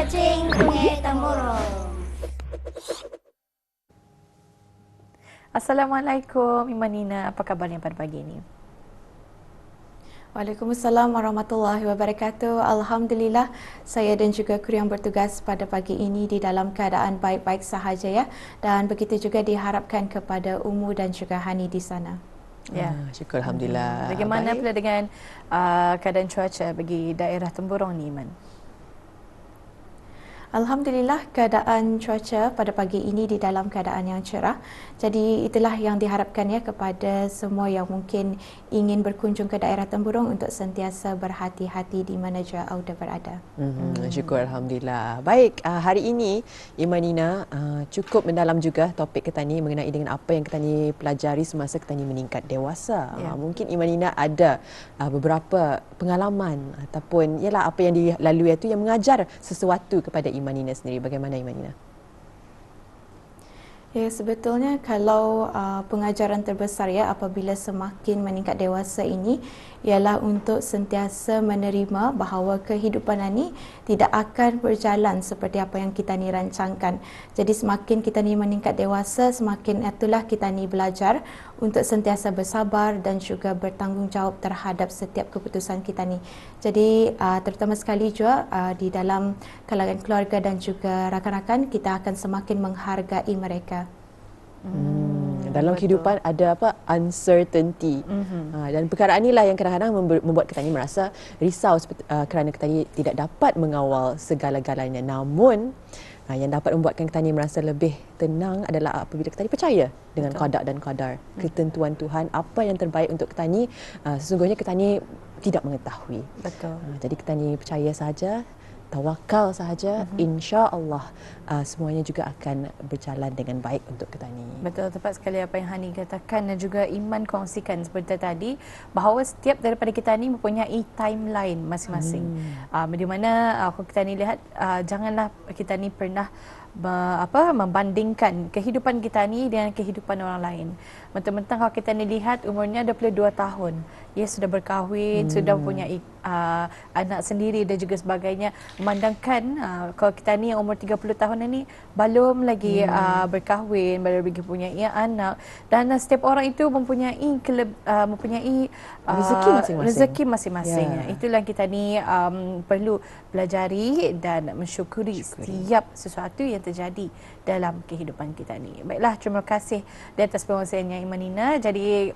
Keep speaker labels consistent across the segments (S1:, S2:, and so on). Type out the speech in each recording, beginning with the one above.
S1: Kucing Sungai Temurun.
S2: Assalamualaikum Imanina, apa kabarnya pada pagi ini?
S3: Waalaikumsalam warahmatullahi wabarakatuh. Alhamdulillah, saya dan juga kru yang bertugas pada pagi ini di dalam keadaan baik-baik sahaja ya. Dan begitu juga diharapkan kepada Umu dan juga Hani di sana.
S2: Ya,
S4: syukur Alhamdulillah.
S2: Bagaimana
S4: Baik.
S2: pula dengan keadaan cuaca bagi daerah Temburong ni, Iman?
S3: Alhamdulillah, keadaan cuaca pada pagi ini di dalam keadaan yang cerah. Jadi itulah yang diharapkan ya kepada semua yang mungkin ingin berkunjung ke daerah Temburong untuk sentiasa berhati-hati di mana jua Auda berada.
S4: Syukur Alhamdulillah. Baik, hari ini Imanina cukup mendalam juga topik kita ni mengenai dengan apa yang kita ni pelajari semasa kita ni meningkat dewasa.
S2: Ya.
S4: Mungkin Imanina ada beberapa pengalaman ataupun ialah apa yang dilalui itu yang mengajar sesuatu kepada Imanina sendiri. Bagaimana Imanina?
S3: Ya, sebetulnya kalau pengajaran terbesar ya apabila semakin meningkat dewasa ini ialah untuk sentiasa menerima bahawa kehidupan ini tidak akan berjalan seperti apa yang kita ni rancangkan. Jadi semakin kita ni meningkat dewasa, semakin itulah kita ni belajar untuk sentiasa bersabar dan juga bertanggungjawab terhadap setiap keputusan kita ni. Jadi terutama sekali juga di dalam kalangan keluarga dan juga rakan-rakan, kita akan semakin menghargai mereka.
S4: Dalam kehidupan ada apa? Uncertainty. Dan perkara inilah yang kadang-kadang membuat kita ni merasa risau kerana kita ni tidak dapat mengawal segala-galanya. Namun yang dapat membuatkan kita ni merasa lebih tenang adalah apabila kita ni percaya dengan qada dan qadar, ketentuan Tuhan, apa yang terbaik untuk kita ni sesungguhnya kita ni tidak mengetahui.
S2: Betul.
S4: Jadi kita ni percaya saja, tawakal sahaja, insya-Allah semuanya juga akan berjalan dengan baik untuk kita ni.
S2: Betul, tepat sekali apa yang Hani katakan dan juga Iman kongsikan seperti tadi bahawa setiap daripada kita ni mempunyai timeline masing-masing. Di mana kalau kita ni lihat janganlah kita ni pernah membandingkan kehidupan kita ni dengan kehidupan orang lain. Mentang-mentang kalau kita ni lihat umurnya 22 tahun, ia sudah berkahwin, sudah mempunyai anak sendiri dan juga sebagainya. Memandangkan kalau kita ni yang umur 30 tahun ni belum lagi berkahwin, belum lagi punya anak, dan setiap orang itu mempunyai rezeki masing-masing. Itulah yang kita ni perlu pelajari dan mensyukuri setiap sesuatu yang terjadi dalam kehidupan kita ni. Baiklah, terima kasih di atas perkongsiannya Imanina. Jadi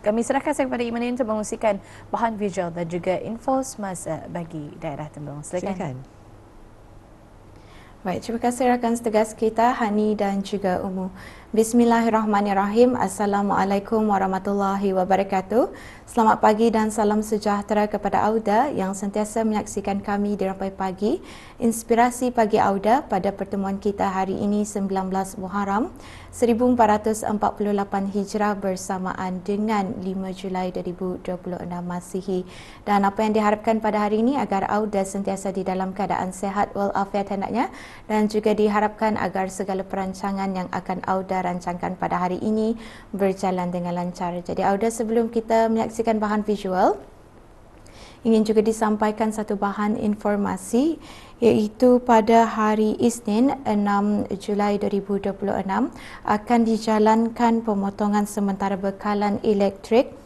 S2: kami serahkan kepada Imanina untuk mengungsikan bahan visual dan juga info semasa bagi daerah Temburong. Silakan.
S3: Baik, terima kasih rakan setugas kita Hani dan juga Umu. Bismillahirrahmanirrahim. Assalamualaikum warahmatullahi wabarakatuh. Selamat pagi dan salam sejahtera kepada Auda yang sentiasa menyaksikan kami di Rampai Pagi. Inspirasi Pagi Auda pada pertemuan kita hari ini 19 Muharram 1448 Hijrah bersamaan dengan 5 Julai 2026 Masihi. Dan apa yang diharapkan pada hari ini agar Auda sentiasa di dalam keadaan sehat walafiat hendaknya, dan juga diharapkan agar segala perancangan yang akan Auda rancangkan pada hari ini berjalan dengan lancar. Jadi Auda, sebelum kita menyaksikan bahan visual, ingin juga disampaikan satu bahan informasi, iaitu pada hari Isnin 6 Julai 2026 akan dijalankan pemotongan sementara bekalan elektrik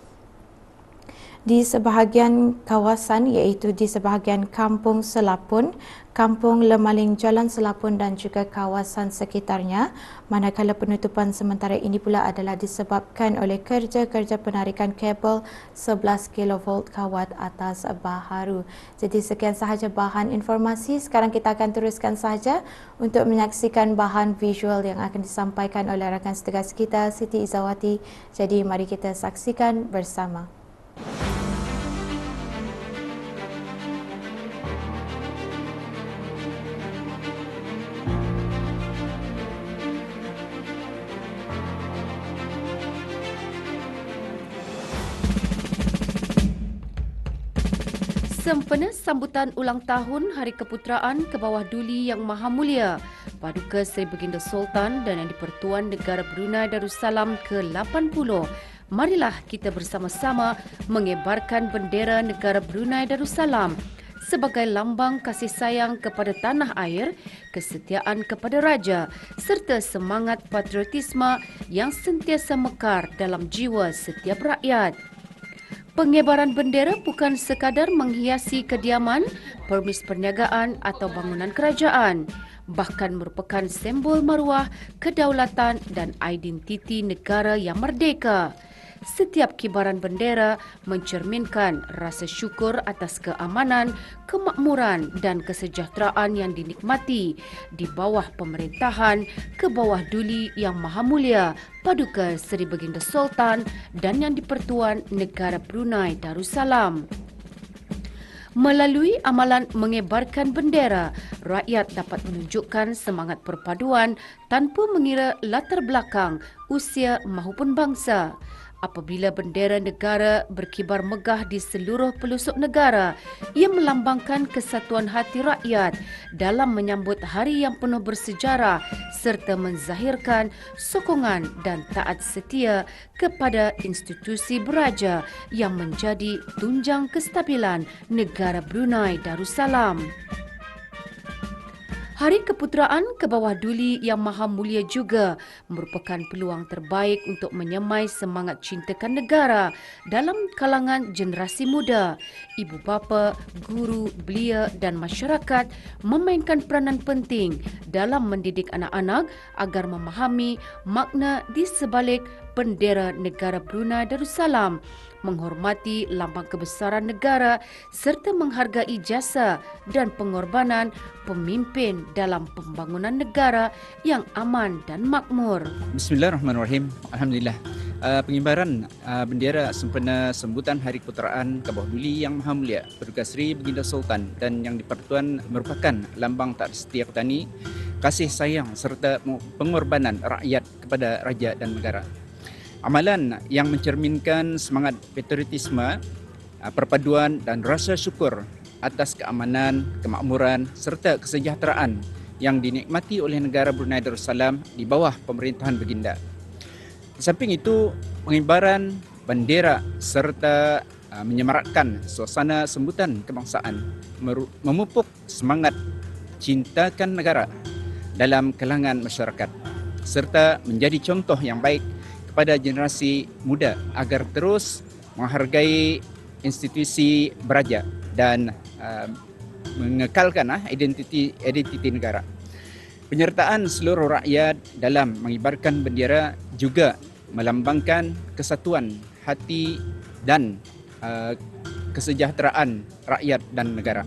S3: di sebahagian kawasan, iaitu di sebahagian Kampung Selapun, Kampung Lemaling Jalan Selapun dan juga kawasan sekitarnya, manakala penutupan sementara ini pula adalah disebabkan oleh kerja-kerja penarikan kabel 11 kV kawat atas baharu. Jadi sekian sahaja bahan informasi. Sekarang kita akan teruskan sahaja untuk menyaksikan bahan visual yang akan disampaikan oleh rakan setugas kita Siti Izawati. Jadi mari kita saksikan bersama.
S5: Sempena sambutan ulang tahun Hari Keputeraan ke bawah Duli Yang Maha Mulia Paduka Seri Baginda Sultan dan Yang di-Pertuan Negara Brunei Darussalam ke-80, marilah kita bersama-sama mengibarkan bendera negara Brunei Darussalam. sebagai lambang kasih sayang kepada tanah air, kesetiaan kepada raja serta semangat patriotisme yang sentiasa mekar dalam jiwa setiap rakyat. Pengibaran bendera bukan sekadar menghiasi kediaman, permis perniagaan atau bangunan kerajaan, bahkan merupakan simbol maruah, kedaulatan dan identiti negara yang merdeka. Setiap kibaran bendera mencerminkan rasa syukur atas keamanan, kemakmuran dan kesejahteraan yang dinikmati di bawah pemerintahan Kebawah Duli Yang Maha Mulia Paduka Seri Baginda Sultan dan Yang di-Pertuan Negara Brunei Darussalam. Melalui amalan mengibarkan bendera, rakyat dapat menunjukkan semangat perpaduan tanpa mengira latar belakang, usia maupun bangsa. Apabila bendera negara berkibar megah di seluruh pelosok negara, ia melambangkan kesatuan hati rakyat dalam menyambut hari yang penuh bersejarah serta menzahirkan sokongan dan taat setia kepada institusi beraja yang menjadi tunjang kestabilan negara Brunei Darussalam. Hari Keputeraan Kebawah Duli Yang Maha Mulia juga merupakan peluang terbaik untuk menyemai semangat cintakan negara dalam kalangan generasi muda. Ibu bapa, guru, belia dan masyarakat memainkan peranan penting dalam mendidik anak-anak agar memahami makna di sebalik bendera negara Brunei Darussalam, menghormati lambang kebesaran negara serta menghargai jasa dan pengorbanan pemimpin dalam pembangunan negara yang aman dan makmur.
S6: Bismillahirrahmanirrahim. Alhamdulillah. Pengibaran bendera sempena sambutan Hari Keputeraan Kebawah Duli Yang Maha Mulia Paduka Seri Baginda Sultan dan Yang di-Pertuan merupakan lambang taat setia petani, kasih sayang serta pengorbanan rakyat kepada raja dan negara. Amalan yang mencerminkan semangat patriotisme, perpaduan dan rasa syukur atas keamanan, kemakmuran serta kesejahteraan yang dinikmati oleh negara Brunei Darussalam di bawah pemerintahan Baginda. Di samping itu, pengibaran bendera serta menyemarakkan suasana sambutan kebangsaan memupuk semangat cintakan negara dalam kalangan masyarakat serta menjadi contoh yang baik kepada generasi muda agar terus menghargai institusi beraja dan mengekalkan identiti negara. Penyertaan seluruh rakyat dalam mengibarkan bendera juga melambangkan kesatuan hati dan kesejahteraan rakyat dan negara.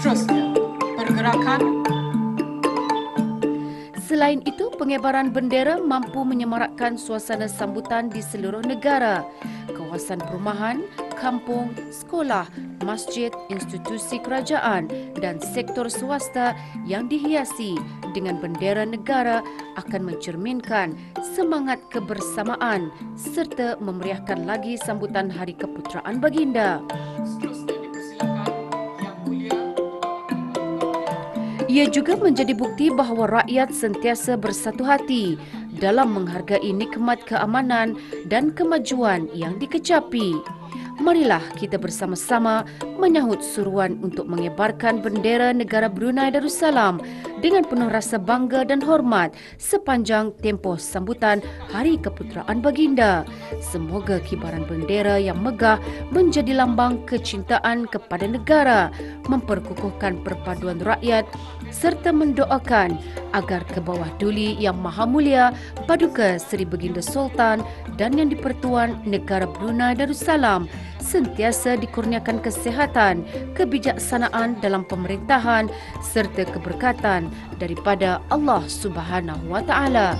S7: Seterusnya, pergerakan.
S5: Selain itu, pengibaran bendera mampu menyemarakkan suasana sambutan di seluruh negara. Kawasan perumahan, kampung, sekolah, masjid, institusi kerajaan dan sektor swasta yang dihiasi dengan bendera negara akan mencerminkan semangat kebersamaan serta memeriahkan lagi sambutan Hari Keputeraan Baginda. Ia juga menjadi bukti bahawa rakyat sentiasa bersatu hati dalam menghargai nikmat keamanan dan kemajuan yang dikecapi. Marilah kita bersama-sama menyahut suruan untuk mengibarkan bendera negara Brunei Darussalam dengan penuh rasa bangga dan hormat sepanjang tempoh sambutan Hari Keputeraan Baginda. Semoga kibaran bendera yang megah menjadi lambang kecintaan kepada negara, memperkukuhkan perpaduan rakyat serta mendoakan agar Kebawah Duli Yang Maha Mulia Paduka Seri Baginda Sultan dan Yang di-Pertuan Negara Brunei Darussalam sentiasa dikurniakan kesihatan, kebijaksanaan dalam pemerintahan serta keberkatan daripada Allah Subhanahu wa Ta'ala.